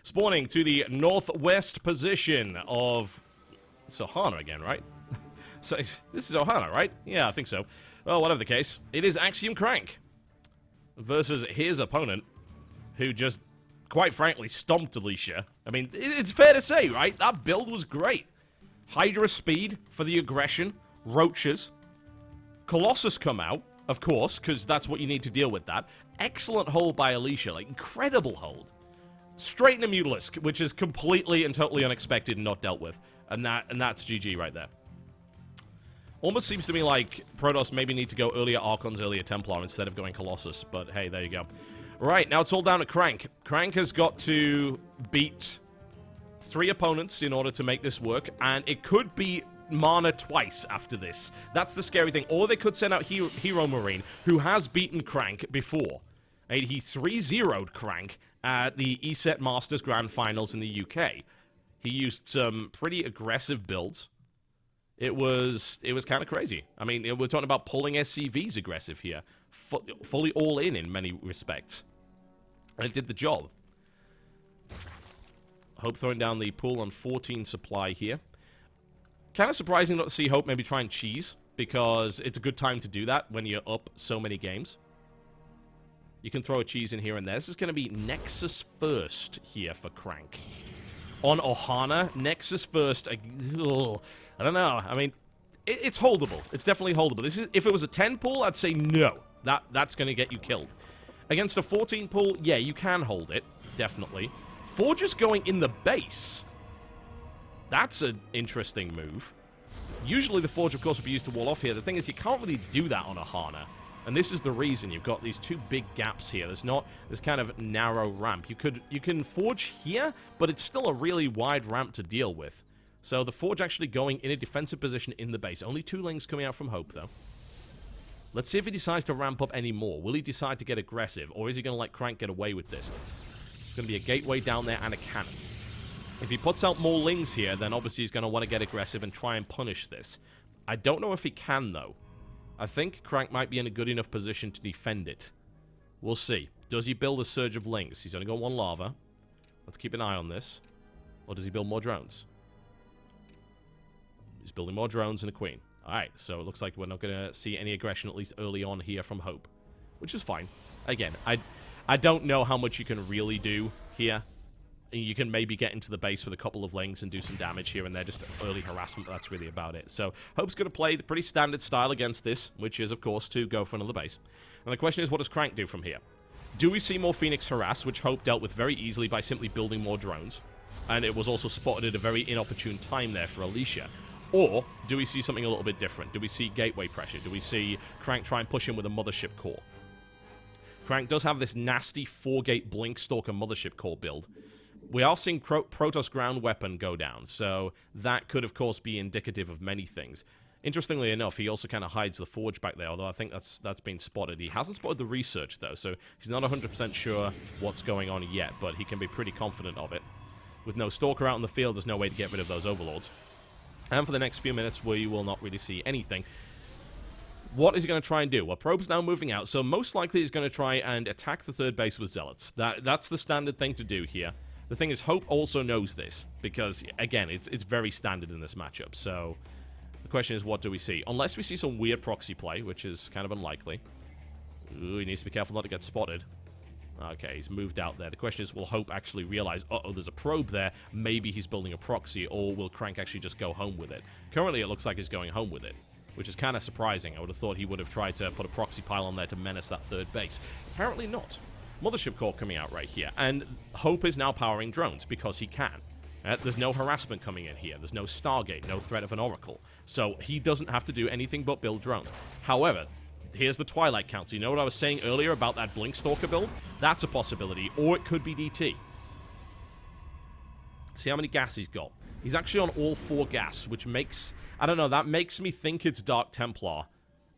Spawning to the northwest position of... It's Ohana again, right? So, this is Ohana, right? Yeah, I think so. Well, whatever the case, it is Axiom Crank versus his opponent, who just, quite frankly, stomped Alicia. I mean, it's fair to say, right? That build was great. Hydra speed for the aggression, roaches, Colossus come out, of course, because that's what you need to deal with that. Excellent hold by Alicia, like, incredible hold. Straight into Mutalisk, which is completely and totally unexpected and not dealt with. And that's GG right there. Almost seems to me like Protoss maybe need to go earlier Archons, earlier Templar instead of going Colossus, but hey, there you go. Right, now it's all down to Crank. Crank has got to beat 3 opponents in order to make this work, and it could be mana twice after this. That's the scary thing. Or they could send out Hero Marine, who has beaten Crank before. And he 3-0'd Crank at the ESET Masters Grand Finals in the UK. He used some pretty aggressive builds. It was kind of crazy. I mean, we're talking about pulling SCVs aggressive here. Fully all in many respects. And it did the job. Hope throwing down the pool on 14 supply here. Kind of surprising not to see Hope maybe try and cheese, because it's a good time to do that when you're up so many games. You can throw a cheese in here and there. This is going to be Nexus first here for Crank. On Ohana, Nexus first. I don't know. I mean, it's holdable. It's definitely holdable. This is, if it was a 10 pool, I'd say no. That's going to get you killed. Against a 14 pool, yeah, you can hold it. Definitely. Forge going in the base. That's an interesting move. Usually the Forge, of course, would be used to wall off here. The thing is, you can't really do that on Ohana. And this is the reason. You've got these 2 big gaps here. There's not this kind of narrow ramp. You can Forge here, but it's still a really wide ramp to deal with. So the Forge actually going in a defensive position in the base. Only 2 Lings coming out from Hope, though. Let's see if he decides to ramp up any more. Will he decide to get aggressive, or is he going to let Crank get away with this? It's going to be a gateway down there and a cannon. If he puts out more Lings here, then obviously he's going to want to get aggressive and try and punish this. I don't know if he can, though. I think Crank might be in a good enough position to defend it. We'll see. Does he build a surge of Lings? He's only got 1 lava. Let's keep an eye on this. Or does he build more drones? He's building more drones and a queen. Alright, so it looks like we're not going to see any aggression, at least early on here from Hope. Which is fine. Again, I don't know how much you can really do here. You can maybe get into the base with a couple of Lings and do some damage here and there, just early harassment, that's really about it. So, Hope's going to play the pretty standard style against this, which is, of course, to go for another base. And the question is, what does Crank do from here? Do we see more Phoenix harass, which Hope dealt with very easily by simply building more drones? And it was also spotted at a very inopportune time there for Alicia. Or, do we see something a little bit different? Do we see gateway pressure? Do we see Crank try and push him with a Mothership Core? Crank does have this nasty 4-gate Blink Stalker Mothership Core build. We are seeing Protoss ground weapon go down, so that could, of course, be indicative of many things. Interestingly enough, he also kind of hides the Forge back there, although I think that's been spotted. He hasn't spotted the research, though, so he's not 100% sure what's going on yet, but he can be pretty confident of it. With no Stalker out in the field, there's no way to get rid of those Overlords. And for the next few minutes, we will not really see anything. What is he going to try and do? Well, Probe's now moving out, so most likely he's going to try and attack the 3rd base with Zealots. That's the standard thing to do here. The thing is, Hope also knows this, because, again, it's very standard in this matchup, so the question is, what do we see? Unless we see some weird proxy play, which is kind of unlikely. Ooh, he needs to be careful not to get spotted. Okay, he's moved out there. The question is, will Hope actually realize, uh-oh, there's a probe there, maybe he's building a proxy, or will Crank actually just go home with it? Currently, it looks like he's going home with it, which is kind of surprising. I would have thought he would have tried to put a proxy pile on there to menace that 3rd base. Apparently not. Mothership Core coming out right here, and Hope is now powering drones, because he can. There's no harassment coming in here. There's no Stargate, no threat of an Oracle. So he doesn't have to do anything but build drones. However, here's the Twilight Council. You know what I was saying earlier about that Blink Stalker build? That's a possibility, or it could be DT. See how many gas he's got. He's actually on all 4 gas, which makes... I don't know, that makes me think it's Dark Templar.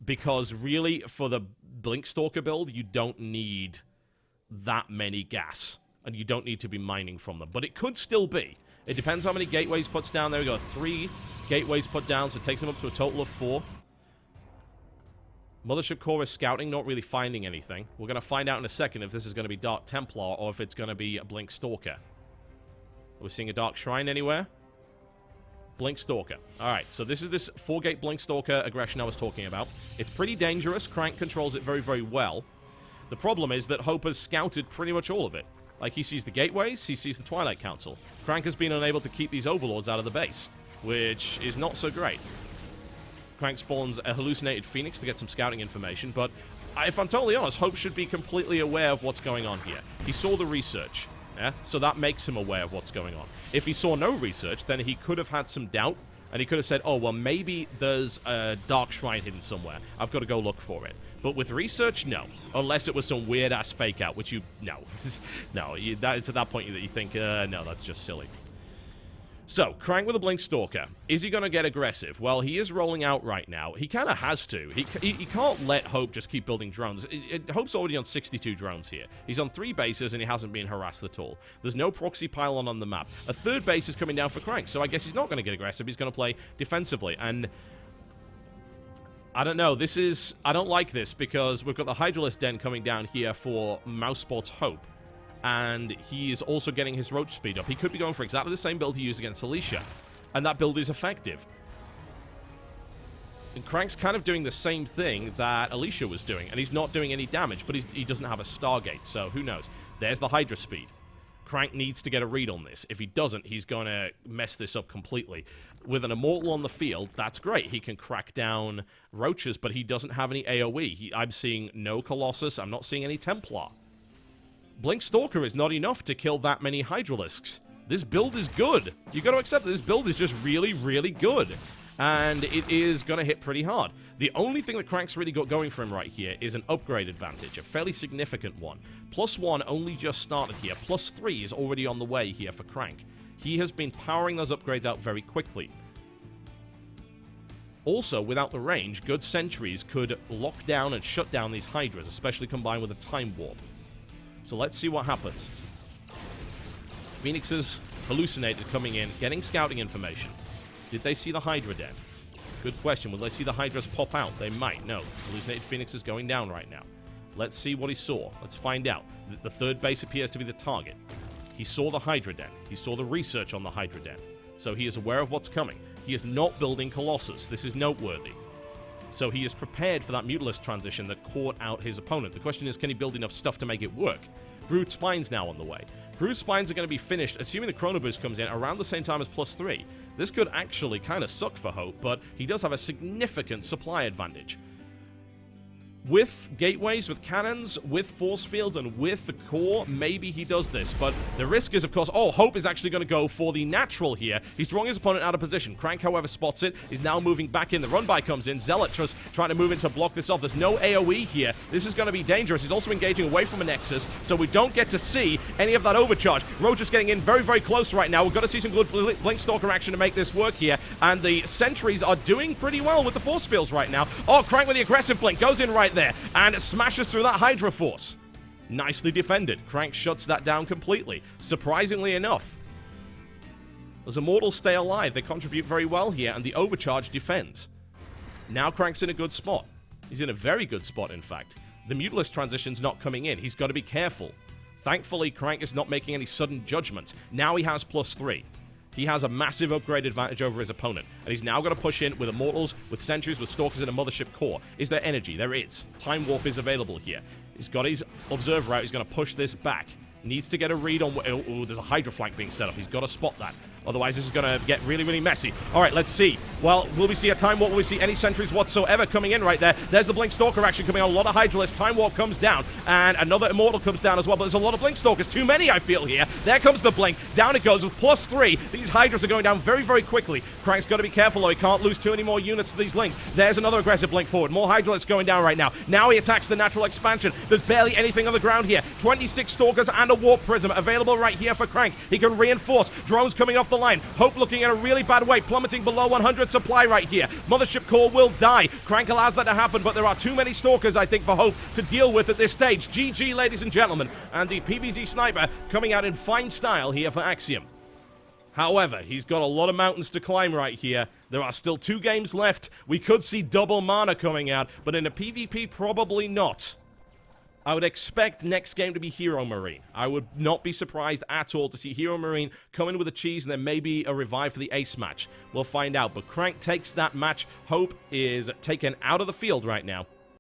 Because really, for the Blink Stalker build, you don't need that many gas, and you don't need to be mining from them. But it could still be. It depends how many gateways puts down. There we go, 3 gateways put down, so it takes him up to a total of 4. Mothership Core is scouting, not really finding anything. We're going to find out in a second if this is going to be Dark Templar or if it's going to be a Blink Stalker. We're seeing a Dark Shrine anywhere. Blink Stalker. Alright, so this is this 4-gate Blink Stalker aggression I was talking about. It's pretty dangerous. Crank controls it very, very well. The problem is that Hope has scouted pretty much all of it. Like, he sees the gateways, he sees the Twilight Council. Crank has been unable to keep these overlords out of the base, which is not so great. Crank spawns a hallucinated Phoenix to get some scouting information, but if I'm totally honest, Hope should be completely aware of what's going on here. He saw the research, yeah? So that makes him aware of what's going on. If he saw no research, then he could have had some doubt, and he could have said, oh, well, maybe there's a Dark Shrine hidden somewhere. I've got to go look for it. But with research, no. Unless it was some weird-ass fake-out, which you... No. No, it's at that point that you think, no, that's just silly. So, Crank with a Blink Stalker. Is he going to get aggressive? Well, he is rolling out right now. He kind of has to. He can't let Hope just keep building drones. Hope's already on 62 drones here. He's on 3 bases, and he hasn't been harassed at all. There's no proxy pylon on the map. A 3rd base is coming down for Crank, so I guess he's not going to get aggressive. He's going to play defensively, and... I don't know. I don't like this because we've got the Hydralisk Den coming down here for Mousesports Hope. And he is also getting his roach speed up. He could be going for exactly the same build he used against Alicia. And that build is effective. And Crank's kind of doing the same thing that Alicia was doing. And he's not doing any damage, but he doesn't have a Stargate. So who knows? There's the Hydra speed. Crank needs to get a read on this. If he doesn't, he's going to mess this up completely. With an Immortal on the field, that's great. He can crack down roaches, but he doesn't have any AoE. I'm seeing no Colossus. I'm not seeing any Templar. Blink Stalker is not enough to kill that many Hydralisks. This build is good. You got to accept that this build is just really, really good. And it is going to hit pretty hard. The only thing that Crank's really got going for him right here is an upgrade advantage, a fairly significant one. +1 only just started here. +3 is already on the way here for Crank. He has been powering those upgrades out very quickly. Also, without the range, good sentries could lock down and shut down these Hydras, especially combined with a Time Warp. So let's see what happens. Phoenixes hallucinated coming in, getting scouting information. Did they see the Hydra Den? Good question. Will they see the Hydras pop out? They might. No. Hallucinated Phoenix is going down right now. Let's see what he saw. Let's find out. The 3rd base appears to be the target. He saw the Hydra Den. He saw the research on the Hydra Den. So he is aware of what's coming. He is not building Colossus. This is noteworthy. So he is prepared for that Mutalisk transition that caught out his opponent. The question is, can he build enough stuff to make it work? Brood Spine's now on the way. Brood Spines are going to be finished, assuming the Chrono Boost comes in, around the same time as +3. This could actually kind of suck for Hope, but he does have a significant supply advantage. With gateways, with cannons, with force fields, and with the core, maybe he does this. But the risk is, of course, Hope is actually going to go for the natural here. He's drawing his opponent out of position. Crank, however, spots it. He's now moving back in. The run-by comes in. Zealot just trying to move in to block this off. There's no AoE here. This is going to be dangerous. He's also engaging away from a Nexus, so we don't get to see any of that overcharge. Roach is getting in very, very close right now. We've got to see some good Blink Stalker action to make this work here. And the sentries are doing pretty well with the force fields right now. Oh, Crank with the aggressive Blink goes in right there and smashes through that Hydra force. Nicely defended. Crank shuts that down completely. Surprisingly enough. Those Immortals stay alive. They contribute very well here, and the overcharge defends. Now Crank's in a good spot. He's in a very good spot, in fact. The Mutalisk transition's not coming in. He's got to be careful. Thankfully, Crank is not making any sudden judgments. Now he has +3. He has a massive upgrade advantage over his opponent, and he's now going to push in with Immortals, with Sentries, with Stalkers, and a Mothership core. Is there energy? There is. Time Warp is available here. He's got his Observer out. He's going to push this back. Needs to get a read on... Oh, there's a Hydra flank being set up. He's got to spot that. Otherwise, this is going to get really, really messy. All right, let's see. Well, will we see a Time Warp? Will we see any sentries whatsoever coming in right there? There's the Blink Stalker action coming on. A lot of Hydralisk. Time Warp comes down. And another Immortal comes down as well. But there's a lot of Blink Stalkers. Too many, I feel, here. There comes the Blink. Down it goes with +3. These Hydras are going down very, very quickly. Crank's got to be careful, though. He can't lose too many more units to these Links. There's another aggressive Blink forward. More Hydralisk going down right now. Now he attacks the natural expansion. There's barely anything on the ground here. 26 Stalkers and a Warp Prism available right here for Crank. He can reinforce. Drones coming off the line. Hope looking in a really bad way, plummeting below 100 supply right here. Mothership core will die. Crank allows that to happen, but there are too many Stalkers, I think, for Hope to deal with at this stage. GG, ladies and gentlemen. And the PvZ Sniper coming out in fine style here for Axiom. However, he's got a lot of mountains to climb right here. There are still 2 games left. We could see double mana coming out, but in a PvP, probably not. I would expect next game to be Hero Marine. I would not be surprised at all to see Hero Marine come in with a cheese and then maybe a revive for the ace match. We'll find out. But Crank takes that match. Hope is taken out of the field right now.